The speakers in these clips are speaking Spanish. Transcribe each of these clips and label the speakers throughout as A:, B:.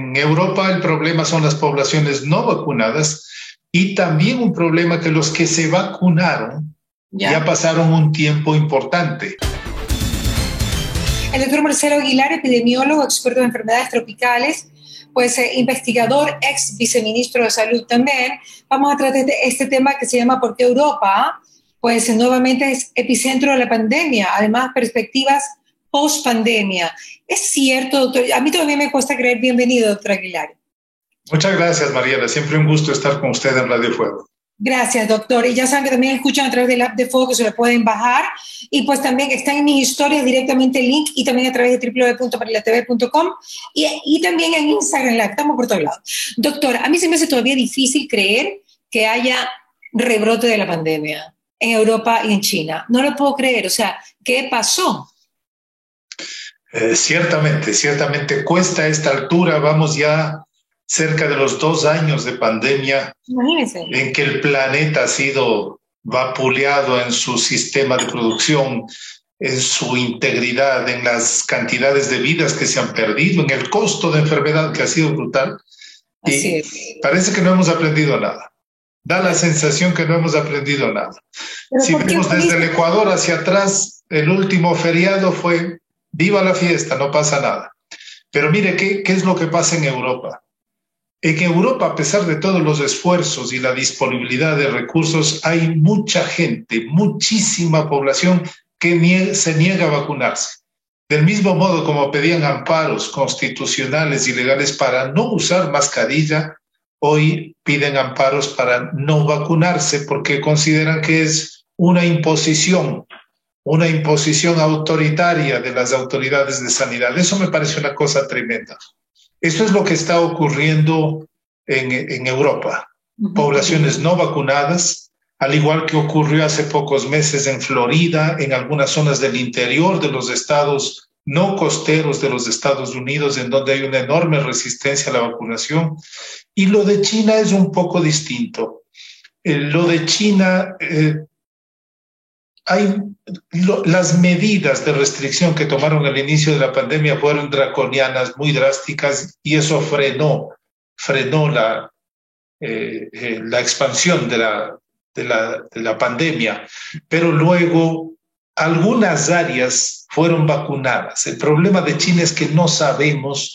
A: En Europa el problema son las poblaciones no vacunadas y también un problema que los que se vacunaron ya pasaron un tiempo importante.
B: El doctor Marcelo Aguilar, epidemiólogo, experto en enfermedades tropicales, pues investigador, ex viceministro de Salud también. Vamos a tratar este tema que se llama ¿Por qué Europa? Pues nuevamente es epicentro de la pandemia, además perspectivas post-pandemia. ¿Es cierto, doctor? A mí todavía me cuesta creer. Bienvenido, doctor Aguilar.
A: Muchas gracias, Mariela. Siempre un gusto estar con usted en Radio Fuego.
B: Gracias, doctor. Y ya saben que también escuchan a través del app de Fuego, que se lo pueden bajar. Y pues también está en mis historias directamente el link y también a través de www.marilatv.com y también en Instagram Live. Estamos por todos lados. Doctor, a mí se me hace todavía difícil creer que haya rebrote de la pandemia en Europa y en China. No lo puedo creer. O sea, ¿qué pasó?
A: Ciertamente cuesta a esta altura. Vamos ya cerca de los 2 años de pandemia.
B: Imagínense.
A: En que el planeta ha sido vapuleado en su sistema de producción, en su integridad, en las cantidades de vidas que se han perdido, en el costo de enfermedad que ha sido brutal.
B: Así
A: y
B: es.
A: Parece que no hemos aprendido nada. Da la sensación que no hemos aprendido nada. Si vemos desde el Ecuador hacia atrás, el último feriado fue viva la fiesta, no pasa nada. Pero mire, ¿qué es lo que pasa en Europa? En Europa, a pesar de todos los esfuerzos y la disponibilidad de recursos, hay mucha gente, muchísima población que se niega a vacunarse. Del mismo modo como pedían amparos constitucionales y legales para no usar mascarilla, hoy piden amparos para no vacunarse porque consideran que es una imposición autoritaria de las autoridades de sanidad. Eso me parece una cosa tremenda. Esto es lo que está ocurriendo en Europa. Poblaciones no vacunadas, al igual que ocurrió hace pocos meses en Florida, en algunas zonas del interior de los estados no costeros de los Estados Unidos, en donde hay una enorme resistencia a la vacunación. Y lo de China es un poco distinto. Lo de China, las medidas de restricción que tomaron al inicio de la pandemia fueron draconianas, muy drásticas, y eso frenó la expansión de la pandemia. Pero luego algunas áreas fueron vacunadas. El problema de China es que no sabemos,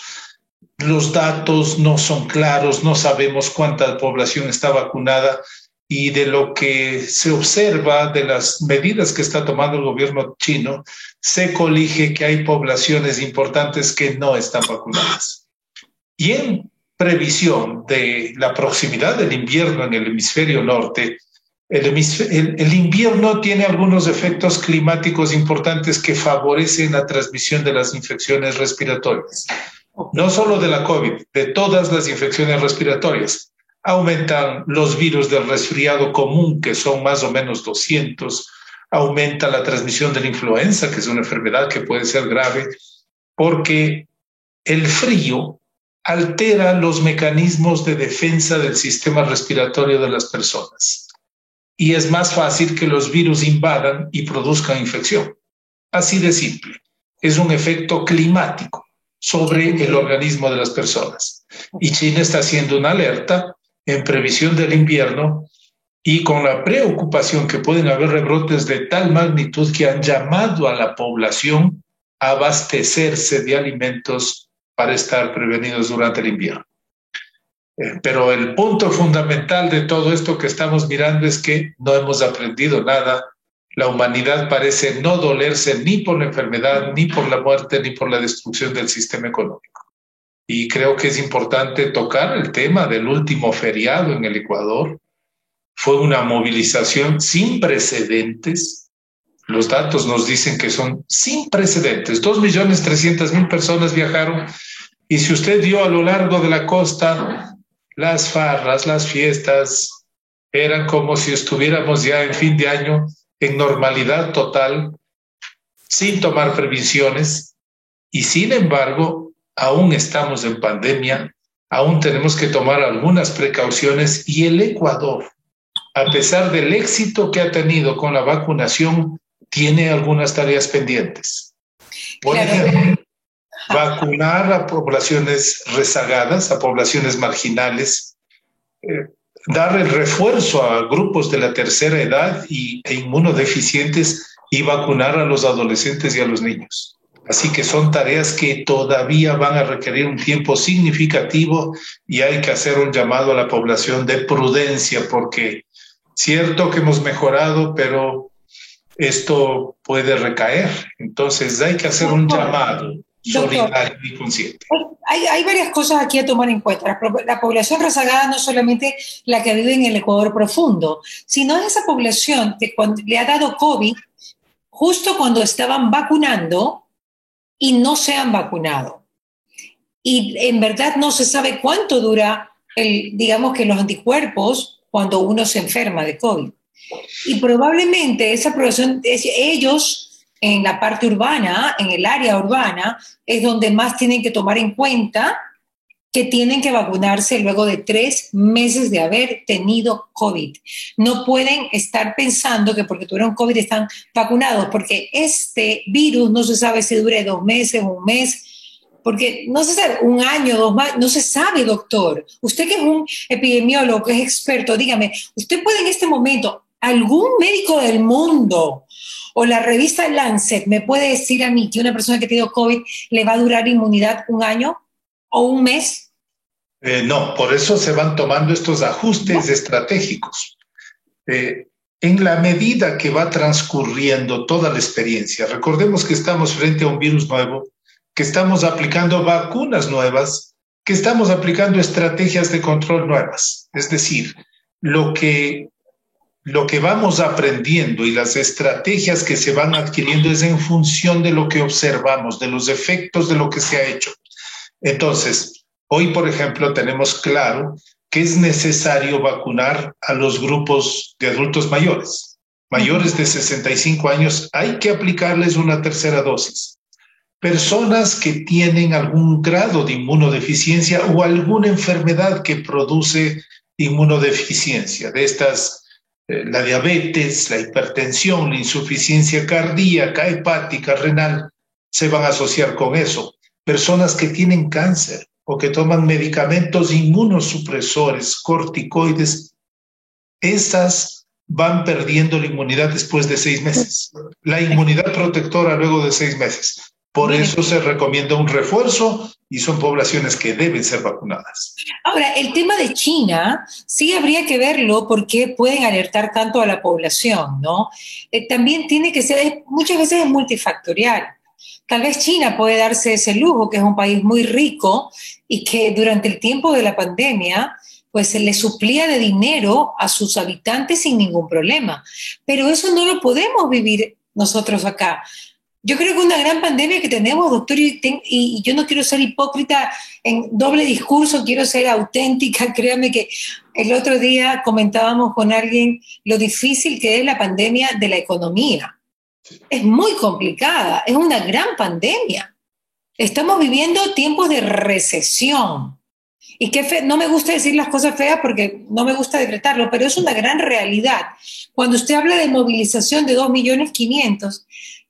A: los datos no son claros, no sabemos cuánta población está vacunada. Y de lo que se observa de las medidas que está tomando el gobierno chino, se colige que hay poblaciones importantes que no están vacunadas. Y en previsión de la proximidad del invierno en el hemisferio norte, el invierno tiene algunos efectos climáticos importantes que favorecen la transmisión de las infecciones respiratorias. No solo de la COVID, de todas las infecciones respiratorias. Aumentan los virus del resfriado común, que son más o menos 200, aumenta la transmisión de la influenza, que es una enfermedad que puede ser grave, porque el frío altera los mecanismos de defensa del sistema respiratorio de las personas. Y es más fácil que los virus invadan y produzcan infección. Así de simple. Es un efecto climático sobre el organismo de las personas. Y China está haciendo una alerta en previsión del invierno y con la preocupación que pueden haber rebrotes de tal magnitud que han llamado a la población a abastecerse de alimentos para estar prevenidos durante el invierno. Pero el punto fundamental de todo esto que estamos mirando es que no hemos aprendido nada. La humanidad parece no dolerse ni por la enfermedad, ni por la muerte, ni por la destrucción del sistema económico. Y creo que es importante tocar el tema del último feriado en el Ecuador. Fue una movilización sin precedentes. Los datos nos dicen que son sin precedentes. 2.300.000 personas viajaron. Y si usted vio a lo largo de la costa, las farras, las fiestas, eran como si estuviéramos ya en fin de año, en normalidad total, sin tomar previsiones. Y sin embargo, aún estamos en pandemia, aún tenemos que tomar algunas precauciones y el Ecuador, a pesar del éxito que ha tenido con la vacunación, tiene algunas tareas pendientes. Por ejemplo, vacunar a poblaciones rezagadas, a poblaciones marginales, dar el refuerzo a grupos de la tercera edad e inmunodeficientes y vacunar a los adolescentes y a los niños. Así que son tareas que todavía van a requerir un tiempo significativo y hay que hacer un llamado a la población de prudencia, porque cierto que hemos mejorado, pero esto puede recaer. Entonces hay que hacer un llamado solidario y consciente.
B: Hay varias cosas aquí a tomar en cuenta. La población rezagada no es solamente la que vive en el Ecuador profundo, sino es esa población que cuando le ha dado COVID, justo cuando estaban vacunando y no se han vacunado. Y en verdad no se sabe cuánto dura, digamos que los anticuerpos cuando uno se enferma de COVID. Y probablemente esa población, ellos en la parte urbana, en el área urbana, es donde más tienen que tomar en cuenta que tienen que vacunarse luego de 3 meses de haber tenido COVID. No pueden estar pensando que porque tuvieron COVID están vacunados, porque este virus no se sabe si dure 2 meses, 1 mes, porque no se sabe, 1 año, 2 meses, no se sabe, doctor. Usted que es un epidemiólogo, que es experto, dígame, ¿usted puede en este momento, algún médico del mundo o la revista Lancet me puede decir a mí que una persona que ha tenido COVID le va a durar inmunidad 1 año o 1 mes?
A: No, por eso se van tomando estos ajustes estratégicos. En la medida que va transcurriendo toda la experiencia, recordemos que estamos frente a un virus nuevo, que estamos aplicando vacunas nuevas, que estamos aplicando estrategias de control nuevas. Es decir, lo que vamos aprendiendo y las estrategias que se van adquiriendo es en función de lo que observamos, de los efectos de lo que se ha hecho. Entonces, hoy, por ejemplo, tenemos claro que es necesario vacunar a los grupos de adultos mayores. Mayores de 65 años, hay que aplicarles una tercera dosis. Personas que tienen algún grado de inmunodeficiencia o alguna enfermedad que produce inmunodeficiencia, de estas, la diabetes, la hipertensión, la insuficiencia cardíaca, hepática, renal, se van a asociar con eso. Personas que tienen cáncer o que toman medicamentos inmunosupresores, corticoides, esas van perdiendo la inmunidad después de 6 meses. La inmunidad protectora luego de 6 meses. Por eso se recomienda un refuerzo y son poblaciones que deben ser vacunadas.
B: Ahora, el tema de China sí habría que verlo porque pueden alertar tanto a la población, ¿no? También tiene que ser, muchas veces es multifactorial. Tal vez China puede darse ese lujo, que es un país muy rico y que durante el tiempo de la pandemia pues se le suplía de dinero a sus habitantes sin ningún problema. Pero eso no lo podemos vivir nosotros acá. Yo creo que una gran pandemia que tenemos, doctor, y yo no quiero ser hipócrita en doble discurso, quiero ser auténtica. Créame que el otro día comentábamos con alguien lo difícil que es la pandemia de la economía. Es muy complicada, es una gran pandemia. Estamos viviendo tiempos de recesión. Y no me gusta decir las cosas feas porque no me gusta decretarlo, pero es una gran realidad. Cuando usted habla de movilización de 2.500.000,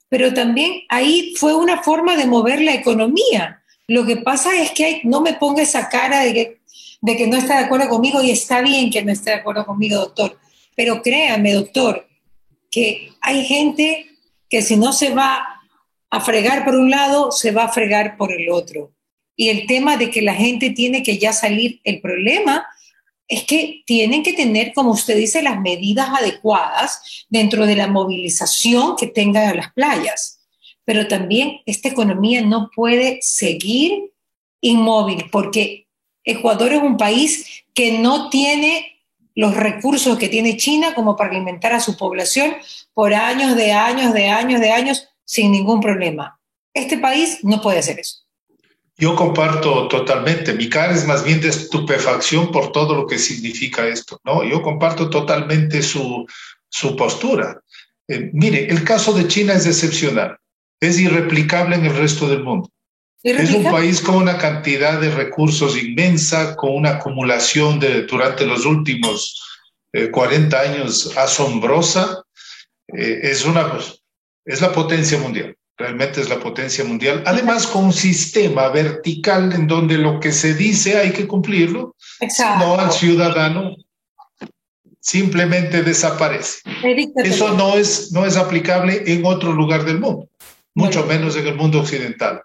B: pero también ahí fue una forma de mover la economía. Lo que pasa es que no me ponga esa cara de que no está de acuerdo conmigo, y está bien que no esté de acuerdo conmigo, doctor. Pero créame, doctor, que hay gente que si no se va a fregar por un lado, se va a fregar por el otro. Y el tema de que la gente tiene que ya salir, el problema es que tienen que tener, como usted dice, las medidas adecuadas dentro de la movilización que tengan a las playas. Pero también esta economía no puede seguir inmóvil, porque Ecuador es un país que no tiene los recursos que tiene China como para alimentar a su población por años sin ningún problema. Este país no puede hacer eso.
A: Yo comparto totalmente. Mi cara es más bien de estupefacción por todo lo que significa esto, ¿no? Yo comparto totalmente su postura. Mire, el caso de China es excepcional. Es irreplicable en el resto del mundo. Es un país con una cantidad de recursos inmensa, con una acumulación durante los últimos 40 años asombrosa. Es la potencia mundial. realmente es la potencia mundial, además con un sistema vertical en donde lo que se dice hay que cumplirlo, si no al ciudadano simplemente desaparece. Eso no es aplicable en otro lugar del mundo, mucho menos en el mundo occidental.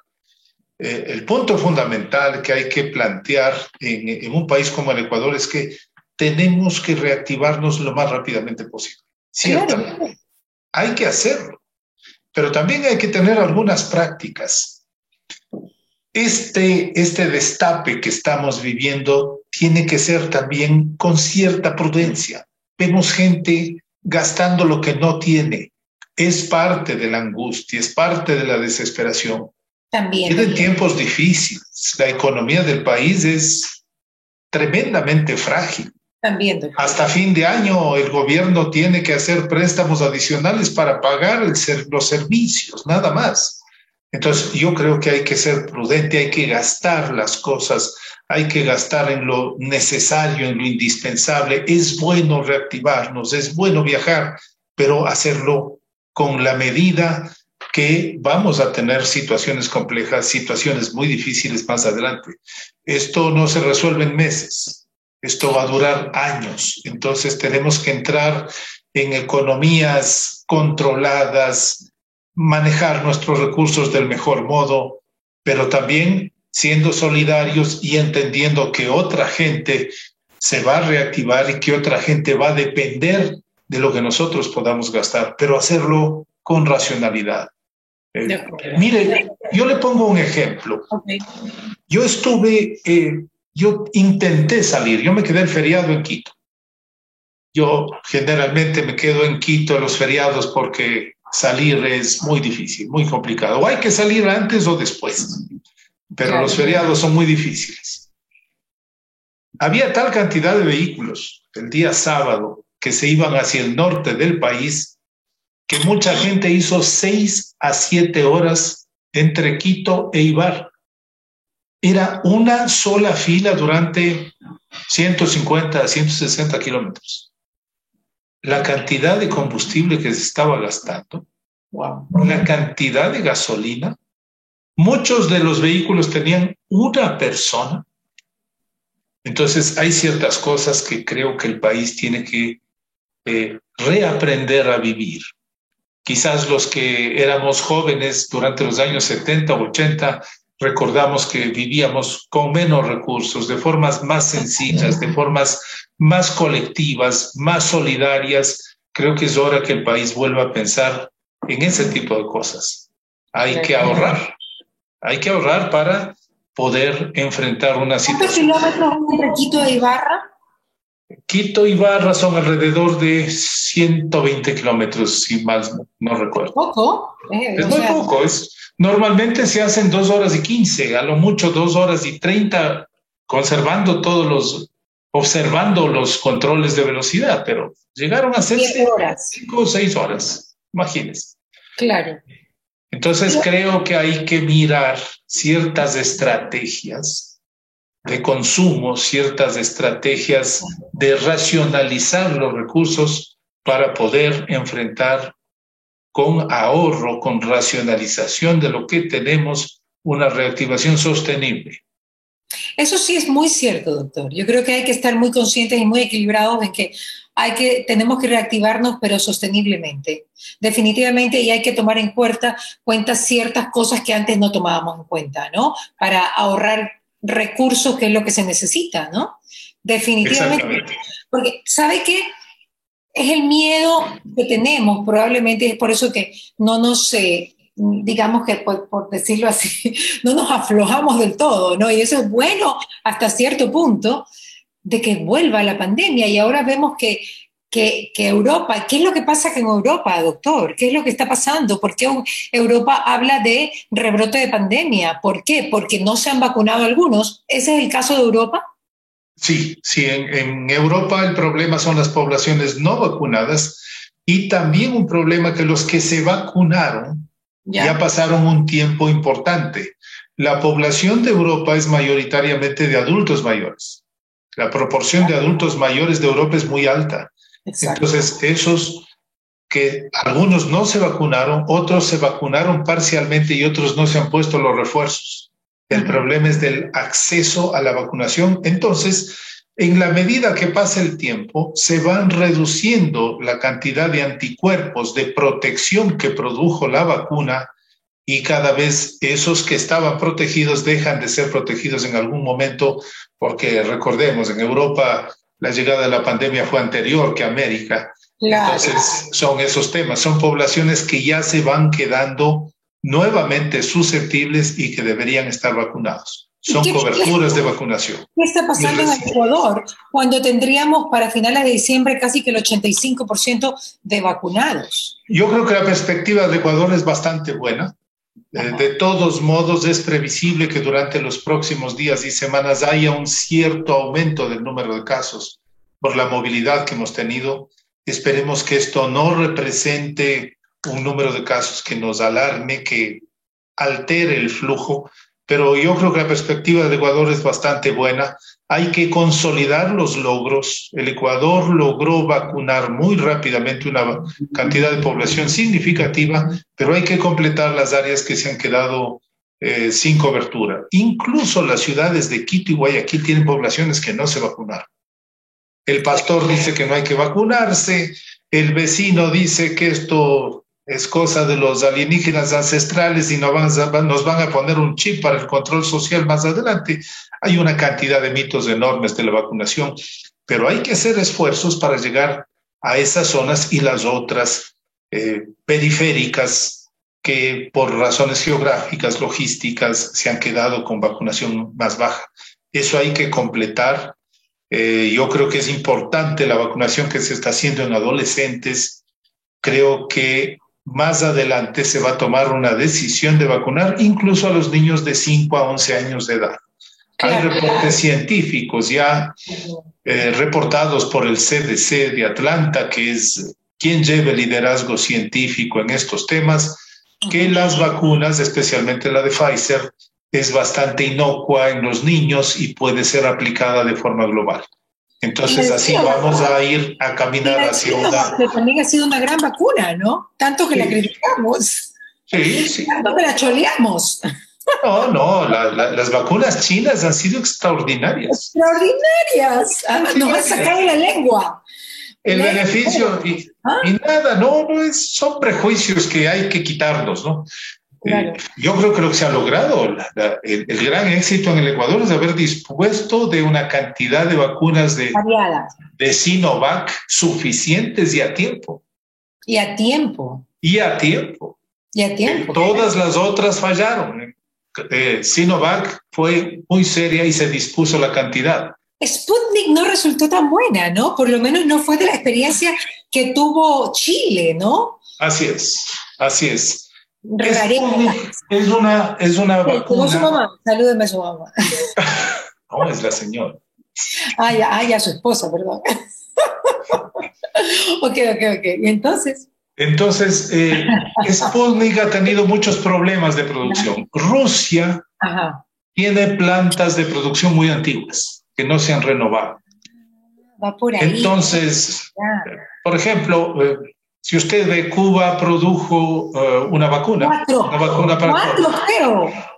A: El punto fundamental que hay que plantear en un país como el Ecuador es que tenemos que reactivarnos lo más rápidamente posible. Ciertamente, hay que hacerlo, pero también hay que tener algunas prácticas. Este destape que estamos viviendo tiene que ser también con cierta prudencia. Vemos gente gastando lo que no tiene. Es parte de la angustia, es parte de la desesperación. Tienen tiempos difíciles. La economía del país es tremendamente frágil. Hasta fin de año el gobierno tiene que hacer préstamos adicionales para pagar los servicios, nada más. Entonces yo creo que hay que ser prudente, hay que gastar las cosas, hay que gastar en lo necesario, en lo indispensable. Es bueno reactivarnos, es bueno viajar, pero hacerlo con la medida que vamos a tener situaciones complejas, situaciones muy difíciles más adelante. Esto no se resuelve en meses, esto va a durar años. Entonces tenemos que entrar en economías controladas, manejar nuestros recursos del mejor modo, pero también siendo solidarios y entendiendo que otra gente se va a reactivar y que otra gente va a depender de lo que nosotros podamos gastar, pero hacerlo con racionalidad. Mire, yo le pongo un ejemplo. Yo intenté salir, yo me quedé el feriado en Quito. Yo generalmente me quedo en Quito en los feriados porque salir es muy difícil, muy complicado. O hay que salir antes o después, pero los feriados son muy difíciles. Había tal cantidad de vehículos el día sábado que se iban hacia el norte del país que mucha gente hizo 6 a 7 horas entre Quito e Ibarra. Era una sola fila durante 150 a 160 kilómetros. La cantidad de combustible que se estaba gastando, la cantidad de gasolina, muchos de los vehículos tenían una persona. Entonces hay ciertas cosas que creo que el país tiene que reaprender a vivir. Quizás los que éramos jóvenes durante los años 70 o 80 recordamos que vivíamos con menos recursos, de formas más sencillas, de formas más colectivas, más solidarias. Creo que es hora que el país vuelva a pensar en ese tipo de cosas. Hay que ahorrar para poder enfrentar una situación.
B: ¿Cuántos kilómetros entre Quito e Ibarra?
A: Quito y Ibarra son alrededor de 120 kilómetros, si mal no recuerdo.
B: ¿Poco?
A: Es muy poco. Normalmente se hacen 2 horas y 15, a lo mucho 2 horas y 30, observando los controles de velocidad, pero llegaron a ser 5 o 6 horas, imagínense.
B: Claro.
A: Entonces creo que hay que mirar ciertas estrategias de consumo, ciertas estrategias de racionalizar los recursos para poder enfrentar con ahorro, con racionalización de lo que tenemos, una reactivación sostenible.
B: Eso sí es muy cierto, doctor. Yo creo que hay que estar muy conscientes y muy equilibrados en que tenemos que reactivarnos, pero sosteniblemente. Definitivamente, y hay que tomar en cuenta ciertas cosas que antes no tomábamos en cuenta, ¿no? Para ahorrar recursos, que es lo que se necesita, ¿no? Definitivamente. Porque, ¿sabe qué? Es el miedo que tenemos, probablemente es por eso que no nos, digamos que por decirlo así, no nos aflojamos del todo, ¿no? Y eso es bueno hasta cierto punto de que vuelva la pandemia. Y ahora vemos que Europa, ¿qué es lo que pasa en Europa, doctor? ¿Qué es lo que está pasando? ¿Por qué Europa habla de rebrote de pandemia? ¿Por qué? Porque no se han vacunado algunos. ¿Ese es el caso de Europa?
A: Sí, en Europa el problema son las poblaciones no vacunadas y también un problema que los que se vacunaron ya pasaron un tiempo importante. La población de Europa es mayoritariamente de adultos mayores. La proporción de adultos mayores de Europa es muy alta. Exacto. Entonces, esos que algunos no se vacunaron, otros se vacunaron parcialmente y otros no se han puesto los refuerzos. El problema es del acceso a la vacunación. Entonces, en la medida que pasa el tiempo, se van reduciendo la cantidad de anticuerpos de protección que produjo la vacuna y cada vez esos que estaban protegidos dejan de ser protegidos en algún momento, porque recordemos, en Europa la llegada de la pandemia fue anterior que América. Claro. Entonces son esos temas, son poblaciones que ya se van quedando nuevamente susceptibles y que deberían estar vacunados. Son coberturas de vacunación.
B: ¿Qué está pasando en Ecuador cuando tendríamos para finales de diciembre casi que el 85% de vacunados?
A: Yo creo que la perspectiva de Ecuador es bastante buena. De todos modos, es previsible que durante los próximos días y semanas haya un cierto aumento del número de casos por la movilidad que hemos tenido. Esperemos que esto no represente un número de casos que nos alarme, que altere el flujo, pero yo creo que la perspectiva de Ecuador es bastante buena. Hay que consolidar los logros. El Ecuador logró vacunar muy rápidamente una cantidad de población significativa, pero hay que completar las áreas que se han quedado sin cobertura. Incluso las ciudades de Quito y Guayaquil tienen poblaciones que no se vacunaron. El pastor dice que no hay que vacunarse, el vecino dice que esto es cosa de los alienígenas ancestrales y nos van a poner un chip para el control social más adelante. Hay una cantidad de mitos enormes de la vacunación, pero hay que hacer esfuerzos para llegar a esas zonas y las otras periféricas que por razones geográficas, logísticas, se han quedado con vacunación más baja. Eso hay que completar. Yo creo que es importante la vacunación que se está haciendo en adolescentes. Creo que más adelante se va a tomar una decisión de vacunar incluso a los niños de 5 a 11 años de edad. Hay reportes científicos ya reportados por el CDC de Atlanta, que es quien lleva el liderazgo científico en estos temas, que las vacunas, especialmente la de Pfizer, es bastante inocua en los niños y puede ser aplicada de forma global. Entonces así vamos a ir a caminar hacia una...
B: Que también ha sido una gran vacuna, ¿no? Tanto que la criticamos.
A: Sí.
B: Tanto que la choleamos.
A: No, las vacunas chinas han sido extraordinarias.
B: Extraordinarias. Nos han sacado la lengua.
A: El beneficio y nada, son prejuicios que hay que quitarlos, ¿no? Claro. Yo creo que lo que se ha logrado, el gran éxito en el Ecuador es haber dispuesto de una cantidad de vacunas de Sinovac suficientes y a tiempo. Todas las otras fallaron. Sinovac fue muy seria y se dispuso la cantidad.
B: Sputnik no resultó tan buena, ¿no? Por lo menos no fue de la experiencia que tuvo Chile, ¿no?
A: Así es.
B: Es
A: una vacuna.
B: Su mamá, salúdeme a su mamá.
A: No, es la señora.
B: A su esposa, perdón. Ok. ¿Y entonces?
A: Entonces, Sputnik ha tenido muchos problemas de producción. Rusia tiene plantas de producción muy antiguas que no se han renovado.
B: Va por ahí.
A: Entonces, por ejemplo, si usted ve, Cuba produjo una vacuna.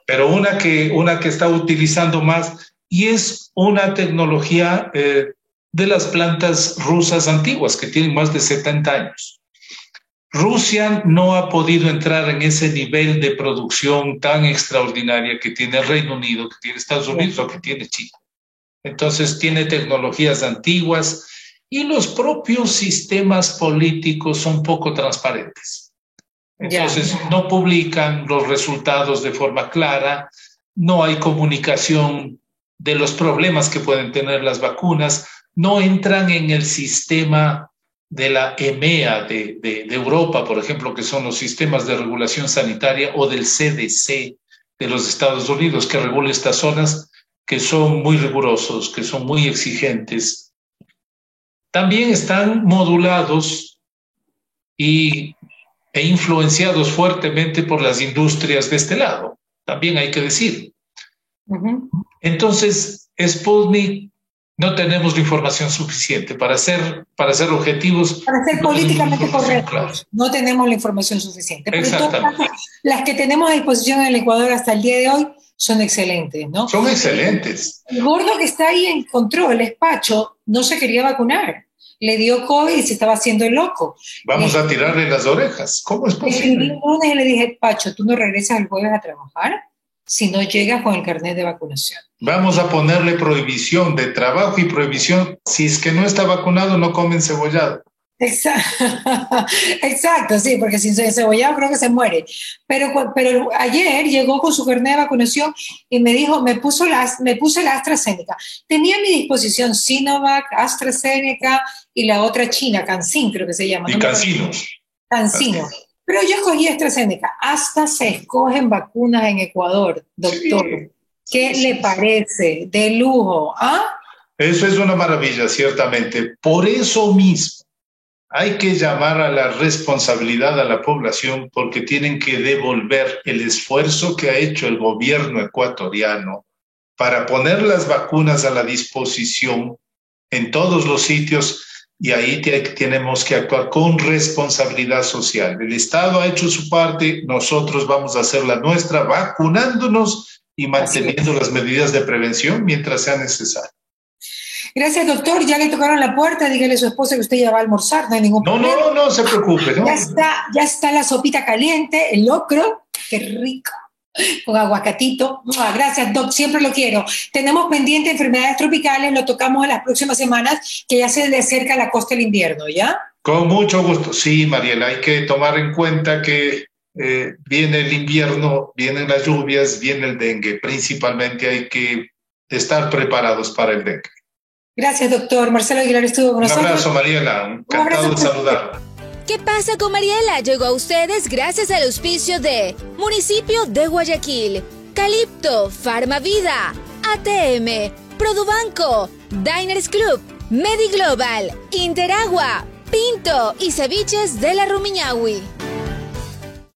A: Pero una que está utilizando más, y es una tecnología de las plantas rusas antiguas que tienen más de 70 años. Rusia no ha podido entrar en ese nivel de producción tan extraordinaria que tiene el Reino Unido, que tiene Estados Unidos o que tiene China. Entonces tiene tecnologías antiguas y los propios sistemas políticos son poco transparentes. Entonces no publican los resultados de forma clara, no hay comunicación de los problemas que pueden tener las vacunas, no entran en el sistema de la EMEA de Europa, por ejemplo, que son los sistemas de regulación sanitaria, o del CDC de los Estados Unidos, que regula estas zonas, que son muy rigurosos, que son muy exigentes. También están modulados e influenciados fuertemente por las industrias de este lado, también hay que decir. Entonces, Sputnik No tenemos la información suficiente para ser objetivos.
B: Para ser políticamente correctos, claro. No tenemos la información suficiente. Pero en todo caso, las que tenemos a disposición en el Ecuador hasta el día de hoy son excelentes, ¿no?
A: Son excelentes.
B: El gordo que está ahí en control, es Pacho, no se quería vacunar. Le dio COVID y se estaba haciendo el loco.
A: Vamos a tirarle las orejas. ¿Cómo es posible?
B: El lunes le dije, Pacho, tú no regresas el jueves a trabajar si no llegas con el carnet de vacunación.
A: Vamos a ponerle prohibición de trabajo y prohibición. Si es que no está vacunado, no come encebollado.
B: Exacto, sí, porque sin cebollado creo que se muere. Pero ayer llegó con su carnet de vacunación y me dijo, me puse la AstraZeneca. Tenía a mi disposición Sinovac, AstraZeneca y la otra china, CanSino creo que se llama.
A: Y CanSino.
B: CanSino. Pero yo escogí AstraZeneca. Hasta se escogen vacunas en Ecuador, doctor. Sí. ¿Qué le parece? De lujo, ¿ah?
A: Eso es una maravilla, ciertamente. Por eso mismo hay que llamar a la responsabilidad a la población porque tienen que devolver el esfuerzo que ha hecho el gobierno ecuatoriano para poner las vacunas a la disposición en todos los sitios. Y ahí tenemos que actuar con responsabilidad social. El Estado ha hecho su parte, nosotros vamos a hacer la nuestra, vacunándonos y manteniendo las medidas de prevención mientras sea necesario.
B: Gracias, doctor. Ya le tocaron la puerta, dígale a su esposa que usted ya va a almorzar, no hay ningún problema.
A: No se preocupe. ¿No?
B: Ya está la sopita caliente, el locro, qué rico. Con aguacatito. Gracias, Doc, siempre lo quiero. Tenemos pendiente enfermedades tropicales, lo tocamos en las próximas semanas, que ya se le acerca la costa del invierno, ¿ya?
A: Con mucho gusto. Sí, Mariela, hay que tomar en cuenta que viene el invierno, vienen las lluvias, viene el dengue. Principalmente hay que estar preparados para el dengue.
B: Gracias, doctor. Marcelo Aguilar estuvo con nosotros.
A: Un abrazo, Mariela. Encantado de saludarla.
C: ¿Qué pasa con Mariela? Llegó a ustedes gracias al auspicio de Municipio de Guayaquil, Calipto, Farmavida, ATM, Produbanco, Diners Club, Mediglobal, Interagua, Pinto y Ceviches de la Rumiñahui.